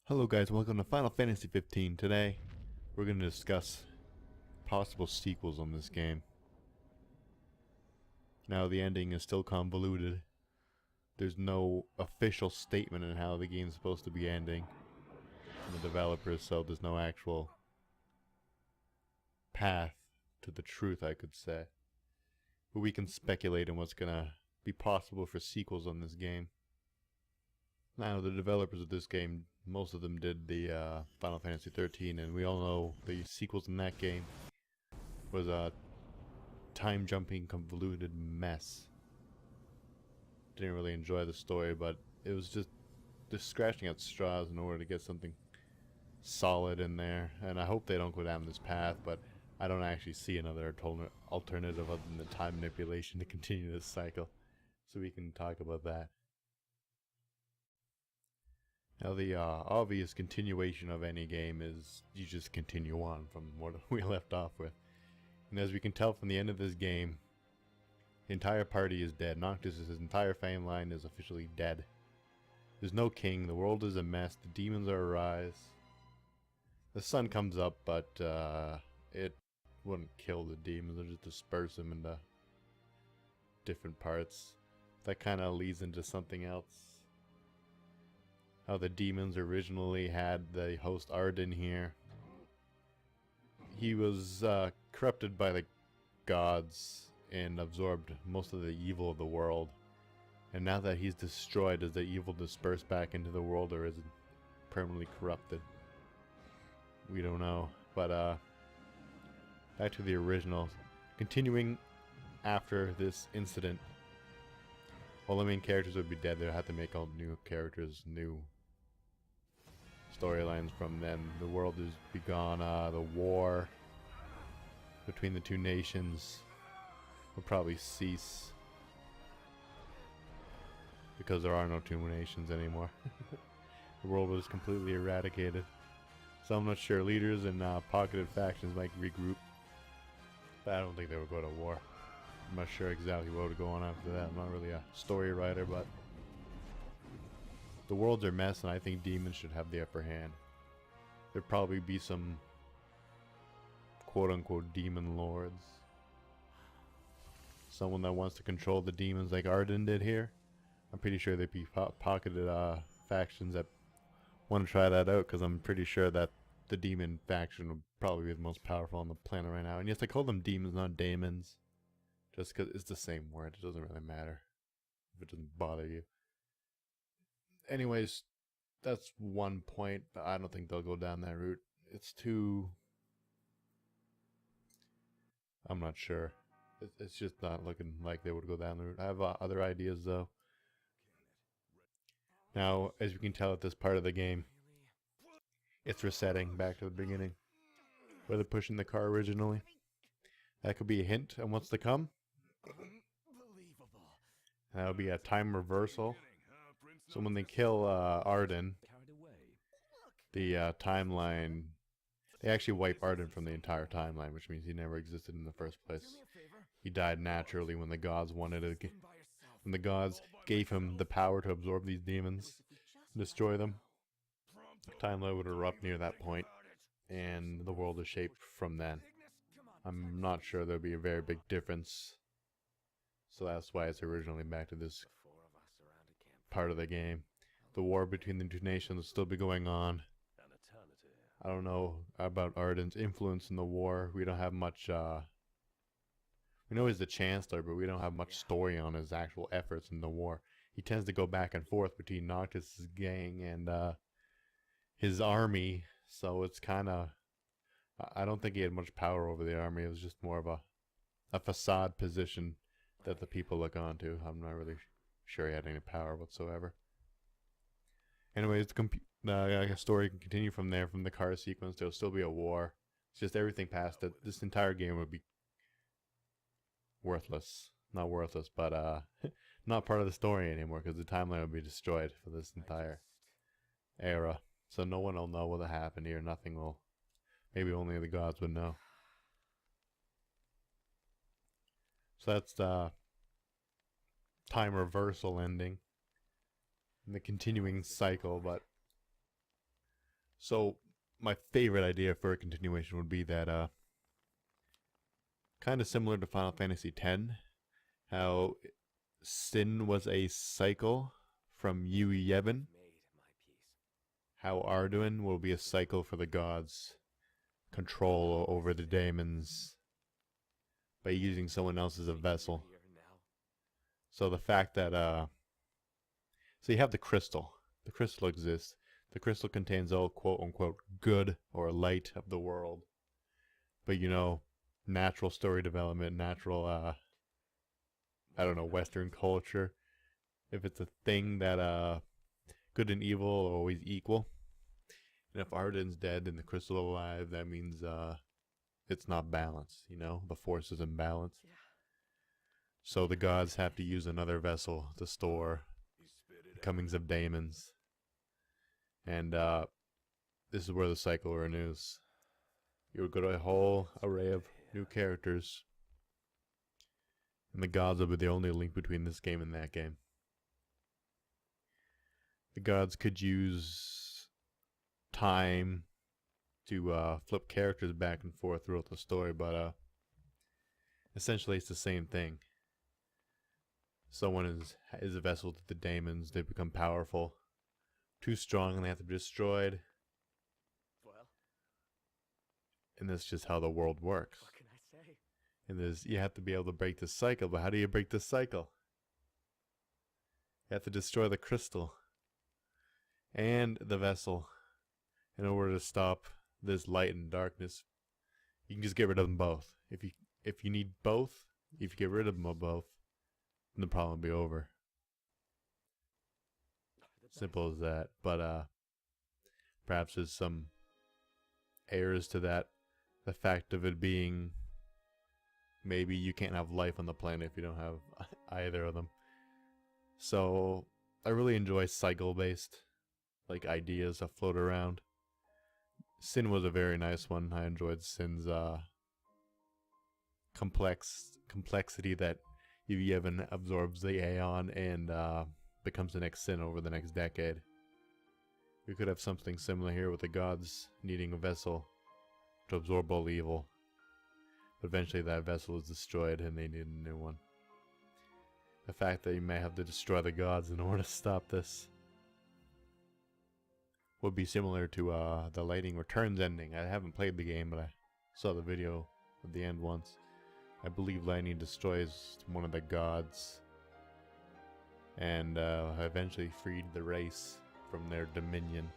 Hello guys, welcome to Final Fantasy 15. Today, we're going to discuss possible sequels on this game. Now, the ending is still convoluted. There's no official statement on how the game's supposed to be ending from the developers, so there's no actual path to the truth, I could say. But we can speculate on what's going to be possible for sequels on this game. Now, the developers of this game, most of them did the Final Fantasy 13, and we all know the sequels in that game was a time-jumping, convoluted mess. Didn't really enjoy the story, but it was just scratching at straws in order to get something solid in there. And I hope they don't go down this path, but I don't actually see another alternative other than the time manipulation to continue this cycle. So we can talk about that. Now, the obvious continuation of any game is you just continue on from what we left off with. And as we can tell from the end of this game, the entire party is dead. Noctis' entire fame line is officially dead. There's no king, the world is a mess, the demons are arise. The sun comes up, but it wouldn't kill the demons, it'll just disperse them into different parts. That kind of leads into something else. How the demons originally had the host Arden here. He was corrupted by the gods and absorbed most of the evil of the world. And now that he's destroyed, does the evil disperse back into the world, or is it permanently corrupted? We don't know. But back to the originals. Continuing after this incident, all the main characters would be dead. They'll have to make all new characters, new storylines from them. The world is begone. The war between the two nations will probably cease because there are no two nations anymore. The world was completely eradicated. So I'm not sure. Leaders and pocketed factions might regroup, but I don't think they would go to war. I'm not sure exactly what would go on after that. I'm not really a story writer, but the world's a mess, and I think demons should have the upper hand. There'd probably be some quote-unquote demon lords. Someone that wants to control the demons like Arden did here. I'm pretty sure there'd be pocketed factions that want to try that out, because I'm pretty sure that the demon faction would probably be the most powerful on the planet right now. And yes, I call them demons, not daemons. Just because it's the same word, it doesn't really matter if it doesn't bother you. Anyways, that's one point, but I don't think they'll go down that route. It's too... I'm not sure. It's just not looking like they would go down the route. I have other ideas, though. Now, as you can tell at this part of the game, it's resetting back to the beginning, where they're pushing the car originally. That could be a hint on what's to come. That would be a time reversal. So when they kill Arden, the timeline, they actually wipe Arden from the entire timeline, which means he never existed in the first place. He died naturally when the gods wanted to, when the gods gave him the power to absorb these demons, destroy them. Timeline would erupt near that point, and the world is shaped from then. I'm not sure there'll be a very big difference, so that's why it's originally back to this part of the game. The war between the two nations will still be going on. I don't know about Arden's influence in the war. We don't have much, we know he's the Chancellor, but we don't have much story on his actual efforts in the war. He tends to go back and forth between Noctis' gang and his army, so it's kind of, I don't think he had much power over the army. It was just more of a facade position that the people look onto. I'm not really sure he had any power whatsoever. Anyways, the story can continue from there, from the car sequence. There'll still be a war. It's just everything past it. This entire game would be worthless. Not worthless, but not part of the story anymore, because the timeline would be destroyed for this entire era. So no one will know what happened here. Nothing will. Maybe only the gods would know. So that's the time reversal ending. And the continuing cycle, but So my favorite idea for a continuation would be that kind of similar to Final Fantasy X, how Sin was a cycle from Yu Yevon, how Arduin will be a cycle for the gods, control over the daemons by using someone else as a vessel. So the fact that so you have the crystal. The crystal exists. The crystal contains all quote unquote good or light of the world. But you know, natural story development, natural I don't know, Western culture. If it's a thing that good and evil are always equal. And if Arden's dead and the crystal alive, that means it's not balanced, you know? The force is imbalanced. Yeah. So the gods have to use another vessel to store the comings of daemons. And this is where the cycle renews. You would go to a whole array of new characters. And the gods will be the only link between this game and that game. The gods could use time to flip characters back and forth throughout the story, but essentially it's the same thing. Someone is a vessel to the daemons. They become powerful, too strong, and they have to be destroyed. Well, and that's just how the world works. What can I say? And you have to be able to break the cycle, but how do you break the cycle? You have to destroy the crystal and the vessel in order to stop this light and darkness. You can just get rid of them both. If you need both, if you get rid of them both, then the problem will be over. Simple as that. But perhaps there's some errors to that. The fact of it being maybe you can't have life on the planet if you don't have either of them. So I really enjoy cycle-based ideas that float around. Sin was a very nice one. I enjoyed Sin's complexity that Yevon absorbs the Aeon and becomes the next Sin over the next decade. We could have something similar here with the gods needing a vessel to absorb all evil. But eventually that vessel is destroyed and they need a new one. The fact that you may have to destroy the gods in order to stop this would be similar to the Lightning Returns ending. I haven't played the game, but I saw the video at the end once. I believe Lightning destroys one of the gods and eventually freed the race from their dominion.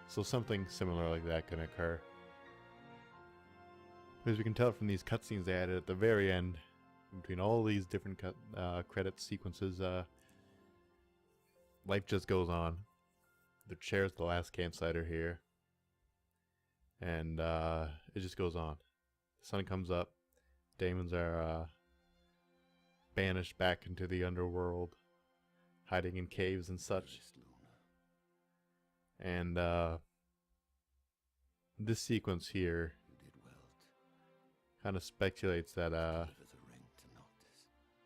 So something similar like that can occur. As we can tell from these cutscenes they added at the very end, between all these different credit sequences, life just goes on. The chair's the last campsite here. And it just goes on. The sun comes up. Daemons are banished back into the underworld, hiding in caves and such. And this sequence here kind of speculates that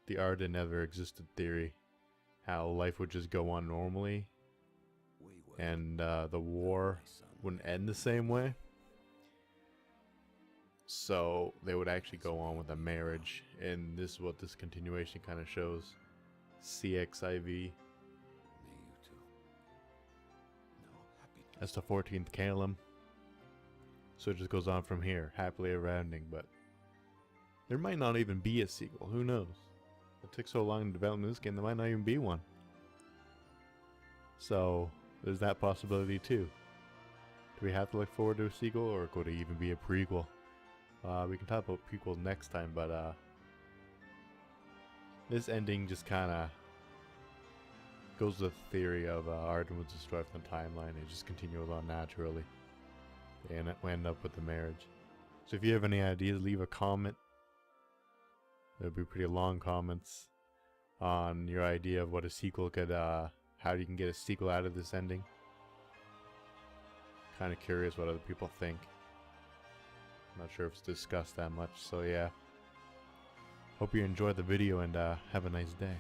the Arden never existed theory, how life would just go on normally and the war wouldn't end the same way. So they would actually go on with a marriage, and this is what this continuation kind of shows. CXIV. That's the 14th Calum. So it just goes on from here, happily ever ending, but there might not even be a sequel, who knows? It took so long to develop this game, there might not even be one. So there's that possibility too. Do we have to look forward to a sequel, or could it even be a prequel? We can talk about prequels next time, but this ending just kind of goes with the theory of Arden was destroyed from the timeline. It just continues on naturally, and we end up with the marriage. So if you have any ideas, leave a comment. There'll be pretty long comments on your idea of what a sequel could, how you can get a sequel out of this ending. Kind of curious what other people think. I'm not sure if it's discussed that much, so yeah. Hope you enjoyed the video and have a nice day.